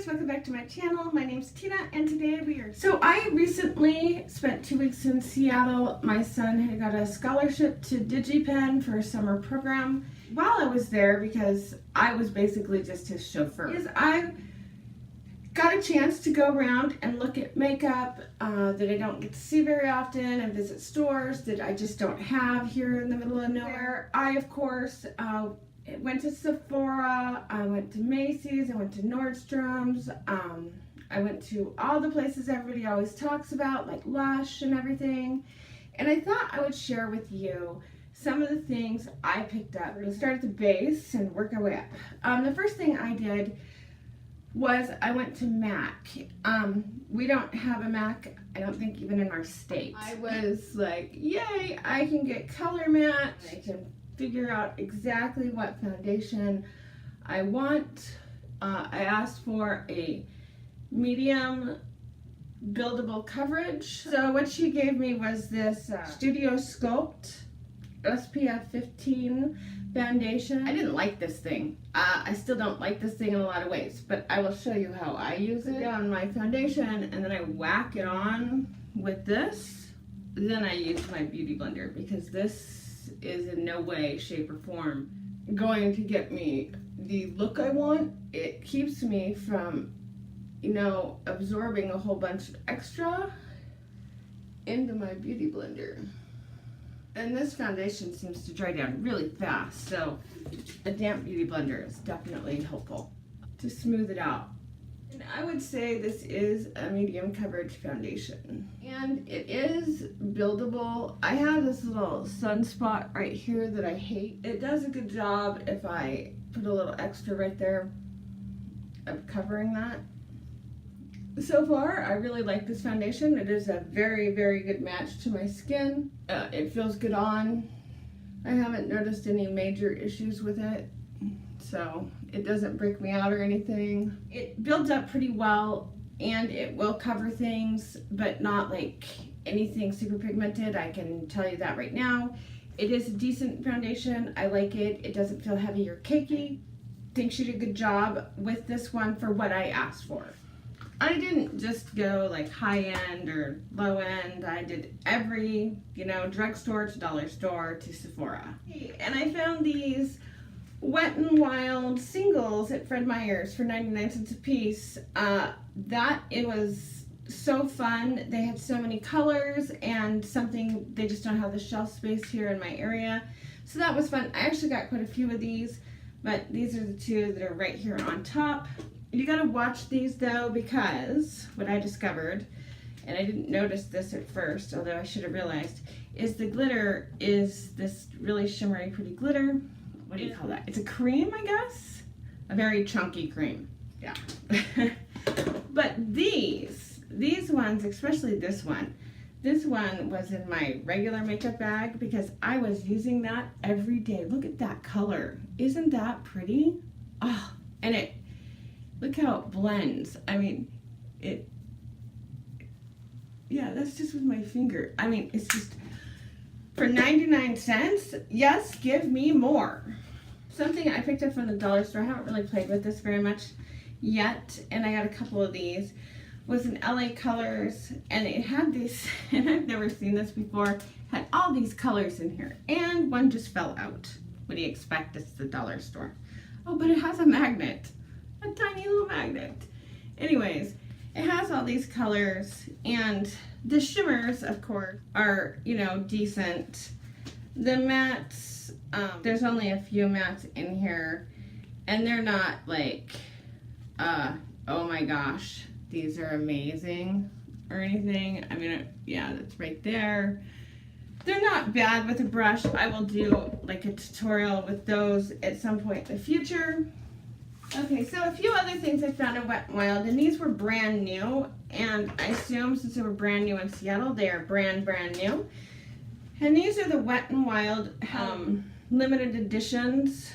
guys, welcome back to my channel. My name's Tina and today So I recently spent 2 weeks in Seattle. My son had got a scholarship to DigiPen for a summer program. While I was there, because I was basically just his chauffeur, I got a chance to go around and look at makeup that I don't get to see very often and visit stores that I just don't have here in the middle of nowhere. I, of course, went to Sephora, I went to Macy's, I went to Nordstrom's, I went to all the places everybody always talks about, like Lush and everything. And I thought I would share with you some of the things I picked up. We're going to start at the base and work our way up. The first thing I did was I went to MAC. We don't have a MAC, I don't think, even in our state. I was like, yay, I can get color match. I can figure out exactly what foundation I want. I asked for a medium buildable coverage. So what she gave me was this Studio Sculpt SPF 15 foundation. I didn't like this thing. I still don't like this thing in a lot of ways, but I will show you how I use it on my foundation, and then I whack it on with this. Then I use my beauty blender, because this is in no way, shape, or form going to get me the look I want. It keeps me from, you know, absorbing a whole bunch of extra into my beauty blender. And this foundation seems to dry down really fast, so a damp beauty blender is definitely helpful to smooth it out. And I would say this is a medium coverage foundation. And it is buildable. I have this little sunspot right here that I hate. It does a good job if I put a little extra right there of covering that. So far, I really like this foundation. It is a very, very good match to my skin. It feels good on. I haven't noticed any major issues with it, so it doesn't break me out or anything. It builds up pretty well, and it will cover things, but not like anything super pigmented. I can tell you that right now. It is a decent foundation. I like it. It doesn't feel heavy or cakey. I think she did a good job with this one for what I asked for. I didn't just go like high end or low end. I did every, you know, drugstore to dollar store to Sephora. And I found these Wet n Wild singles at Fred Meyer's for 99 cents a piece. It was so fun. They had so many colors and something, they just don't have the shelf space here in my area. So that was fun. I actually got quite a few of these, but these are the two that are right here on top. You gotta watch these though, because what I discovered, and I didn't notice this at first, although I should have realized, is the glitter is this really shimmery, pretty glitter. What do you call that? It's a cream, I guess? A very chunky cream, yeah. But these ones, especially this one was in my regular makeup bag because I was using that every day. Look at that color. Isn't that pretty? Oh, and look how it blends. I mean, yeah, that's just with my finger. I mean, it's just, for 99 cents, yes, give me more. Something I picked up from the dollar store, I haven't really played with this very much yet, and I got a couple of these, was in LA Colors, and it had these, and I've never seen this before, had all these colors in here, and one just fell out. What do you expect? It's the dollar store. Oh, but it has a magnet. A tiny little magnet. Anyways, it has all these colors, and the shimmers, of course, are, you know, decent. The mattes, there's only a few mattes in here, and they're not like, oh my gosh, these are amazing or anything. I mean, yeah, that's right there. They're not bad with a brush. I will do like a tutorial with those at some point in the future. Okay, so a few other things I found at Wet n Wild, and these were brand new, and I assume since they were brand new in Seattle, they are brand new. And these are the Wet n Wild limited editions.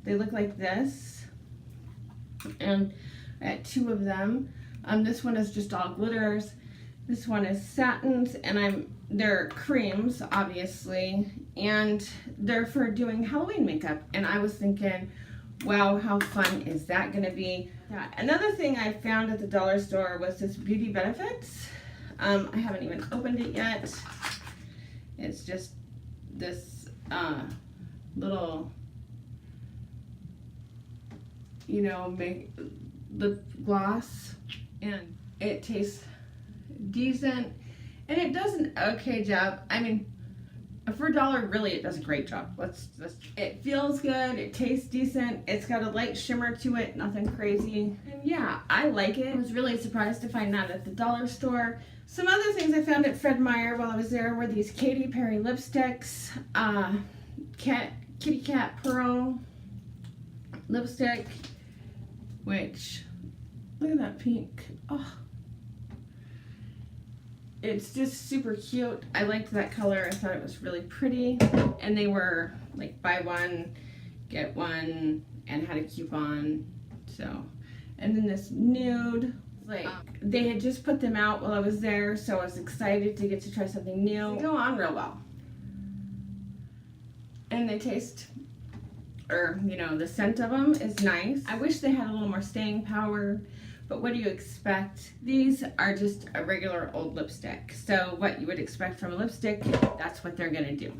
They look like this, and I had two of them. This one is just all glitters. This one is satins, and they're creams, obviously, and they're for doing Halloween makeup. And I was thinking, wow, how fun is that going to be? Yeah. Another thing I found at the dollar store was this Beauty Benefits. I haven't even opened it yet. It's just this little, you know, lip gloss, and it tastes decent, and it does an okay job. I mean, for $1, really, it does a great job. It feels good, it tastes decent, it's got a light shimmer to it, nothing crazy. And yeah, I like it. I was really surprised to find that at the dollar store. Some other things I found at Fred Meyer while I was there were these Katy Perry lipsticks, Kitty Cat Pearl lipstick, which, look at that pink. Oh, it's just super cute. I liked that color. I thought it was really pretty. And they were like buy one, get one, and had a coupon. So, and then this nude, like they had just put them out while I was there, so I was excited to get to try something new. They go on real well. And they taste, or you know, the scent of them is nice. I wish they had a little more staying power. But what do you expect? These are just a regular old lipstick. So what you would expect from a lipstick, that's what they're gonna do.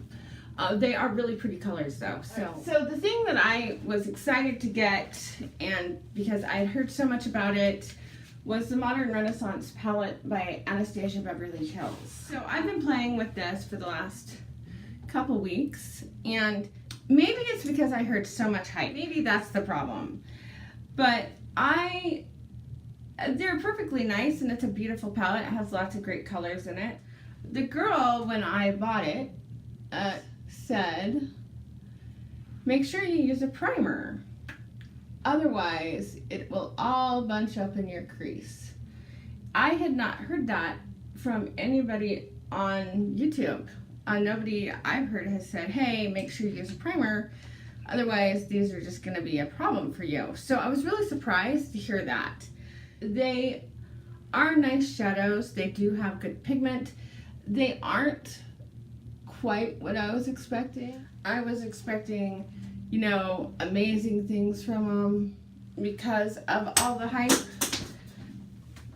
They are really pretty colors though. So the thing that I was excited to get, and because I had heard so much about it, was the Modern Renaissance palette by Anastasia Beverly Hills. So I've been playing with this for the last couple weeks, and maybe it's because I heard so much hype. Maybe that's the problem. But they're perfectly nice, and it's a beautiful palette. It has lots of great colors in it. The girl, when I bought it, said, make sure you use a primer. Otherwise, it will all bunch up in your crease. I had not heard that from anybody on YouTube. Nobody I've heard has said, hey, make sure you use a primer. Otherwise, these are just going to be a problem for you. So I was really surprised to hear that. They are nice shadows. They do have good pigment. They aren't quite what I was expecting. I was expecting, you know, amazing things from them because of all the hype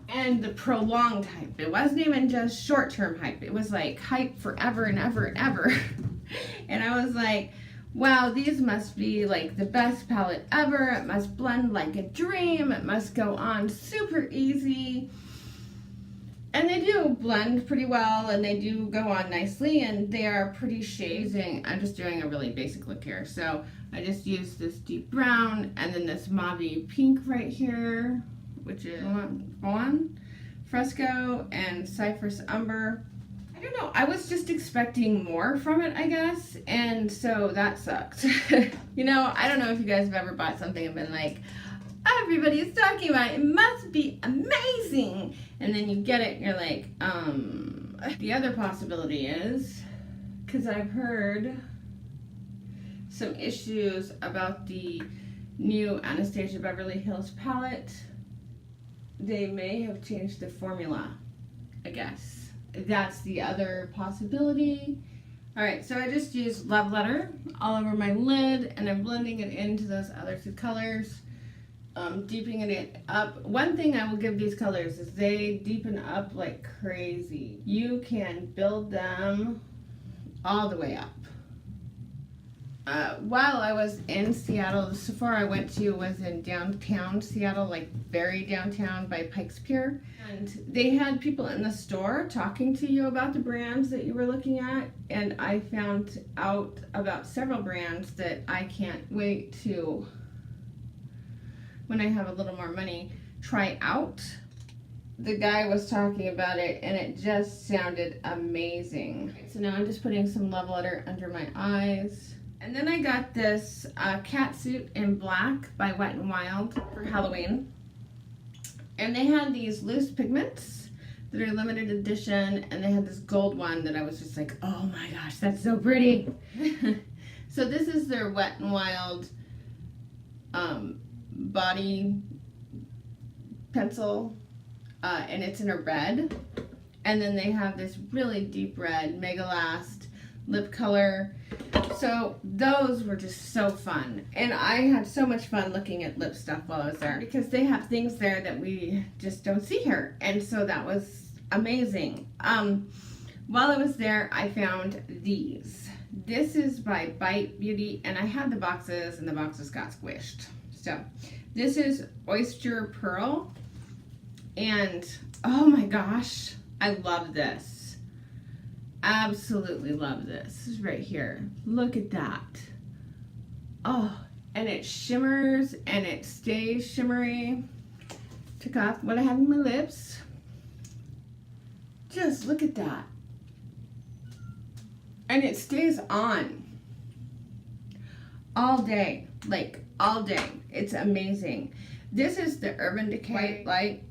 and the prolonged hype. It wasn't even just short-term hype. It was like hype forever and ever and ever. And I was like, wow, these must be like the best palette ever. It must blend like a dream. It must go on super easy. And they do blend pretty well, and they do go on nicely, and they are pretty shades. I'm just doing a really basic look here. So I just used this deep brown, and then this mauve pink right here, which is Maughan, Fresco, and Cypress Umber. I don't know, I was just expecting more from it, I guess, and so that sucked. You know, I don't know if you guys have ever bought something and been like, everybody's talking about it, it must be amazing, and then you get it and you're like, The other possibility is, because I've heard some issues about the new Anastasia Beverly Hills palette, they may have changed the formula, I guess. That's the other possibility. Alright, so I just used Love Letter all over my lid, and I'm blending it into those other two colors, deepening it up. One thing I will give these colors is they deepen up like crazy. You can build them all the way up. While I was in Seattle, the Sephora I went to was in downtown Seattle, like very downtown by Pikes Pier. And they had people in the store talking to you about the brands that you were looking at. And I found out about several brands that I can't wait to, when I have a little more money, try out. The guy was talking about it and it just sounded amazing. So now I'm just putting some Love Letter under my eyes. And then I got this catsuit in black by Wet n Wild for Halloween. And they had these loose pigments that are limited edition, and they had this gold one that I was just like, oh my gosh, that's so pretty. So this is their Wet n Wild body pencil, and it's in a red. And then they have this really deep red Mega Last lip color. So those were just so fun. And I had so much fun looking at lip stuff while I was there because they have things there that we just don't see here. And so that was amazing. While I was there, I found these. This is by Bite Beauty, and I had the boxes and the boxes got squished. So this is Oyster Pearl, and oh my gosh, I love this. Absolutely love this. This is right here. Look at that. Oh, and it shimmers and it stays shimmery. Took off what I have in my lips. Just look at that. And it stays on all day, like all day. It's amazing. This is the Urban Decay White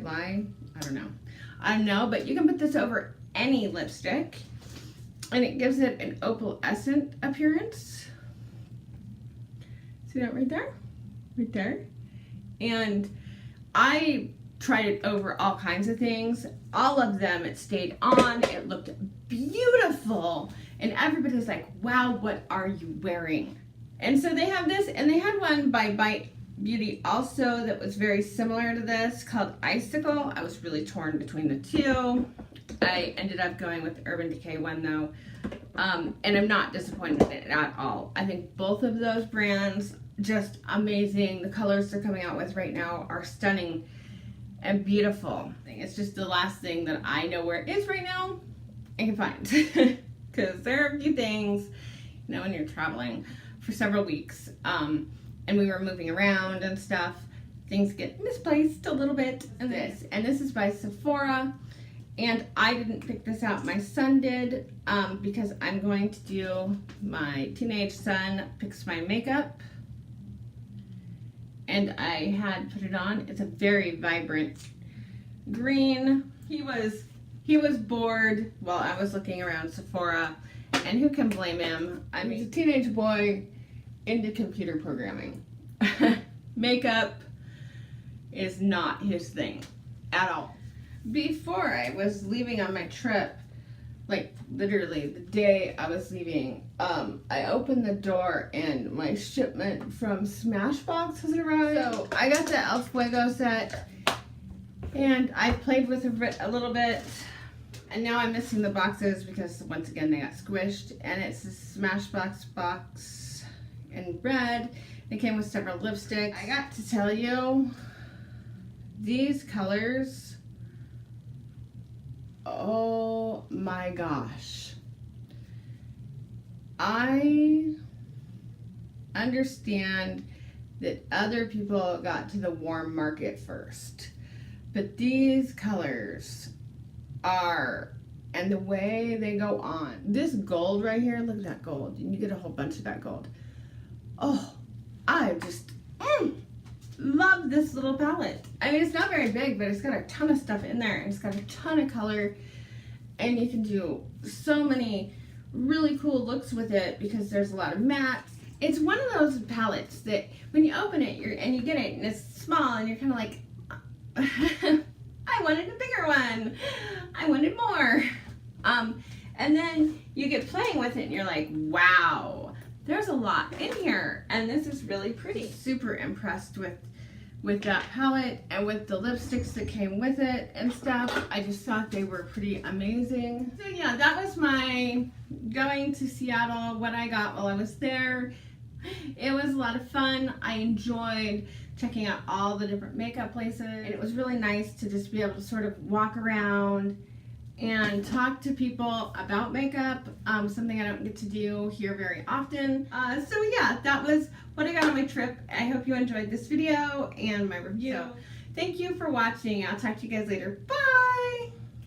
Lie. I don't know, but you can put this over any lipstick and it gives it an opalescent appearance. See that right there? Right there. And I tried it over all kinds of things. All of them, it stayed on. It looked beautiful. And everybody's like, wow, what are you wearing? And so they have this, and they had one by Bite Beauty also that was very similar to this called Icicle. I was really torn between the two. I ended up going with the Urban Decay one though. And I'm not disappointed in it at all. I think both of those brands, just amazing. The colors they're coming out with right now are stunning and beautiful. It's just the last thing that I know where it is right now and can find. Because there are a few things, you know, when you're traveling for several weeks, and we were moving around and stuff, things get misplaced a little bit. And this is by Sephora, and I didn't pick this out, my son did, because I'm going to do my teenage son picks my makeup, and I had put it on. It's a very vibrant green. He was bored while I was looking around Sephora, and who can blame him? I mean, he's a teenage boy into computer programming. Makeup is not his thing at all. Before I was leaving on my trip, like literally the day I was leaving, I opened the door and my shipment from Smashbox has arrived. So I got the El Fuego set and I played with it a little bit. And now I'm missing the boxes because once again they got squished, and it's the Smashbox box in red. It came with several lipsticks. I got to tell you, these colors, oh my gosh. I understand that other people got to the warm market first, but these colors are, and the way they go on. This gold right here, look at that gold. And you get a whole bunch of that gold. Oh, I just love this little palette. I mean, it's not very big, but it's got a ton of stuff in there. And it's got a ton of color. And you can do so many really cool looks with it because there's a lot of mattes. It's one of those palettes that when you open it and you get it and it's small and you're kind of like, I wanted a bigger one. I wanted more. And then you get playing with it and you're like, wow, there's a lot in here. And this is really pretty. Super impressed with that palette and with the lipsticks that came with it and stuff. I just thought they were pretty amazing. So yeah, that was my going to Seattle, what I got while I was there. It was a lot of fun. I enjoyed checking out all the different makeup places. And it was really nice to just be able to sort of walk around and talk to people about makeup, something I don't get to do here very often. So yeah, that was what I got on my trip. I hope you enjoyed this video and my review. So, thank you for watching. I'll talk to you guys later. Bye!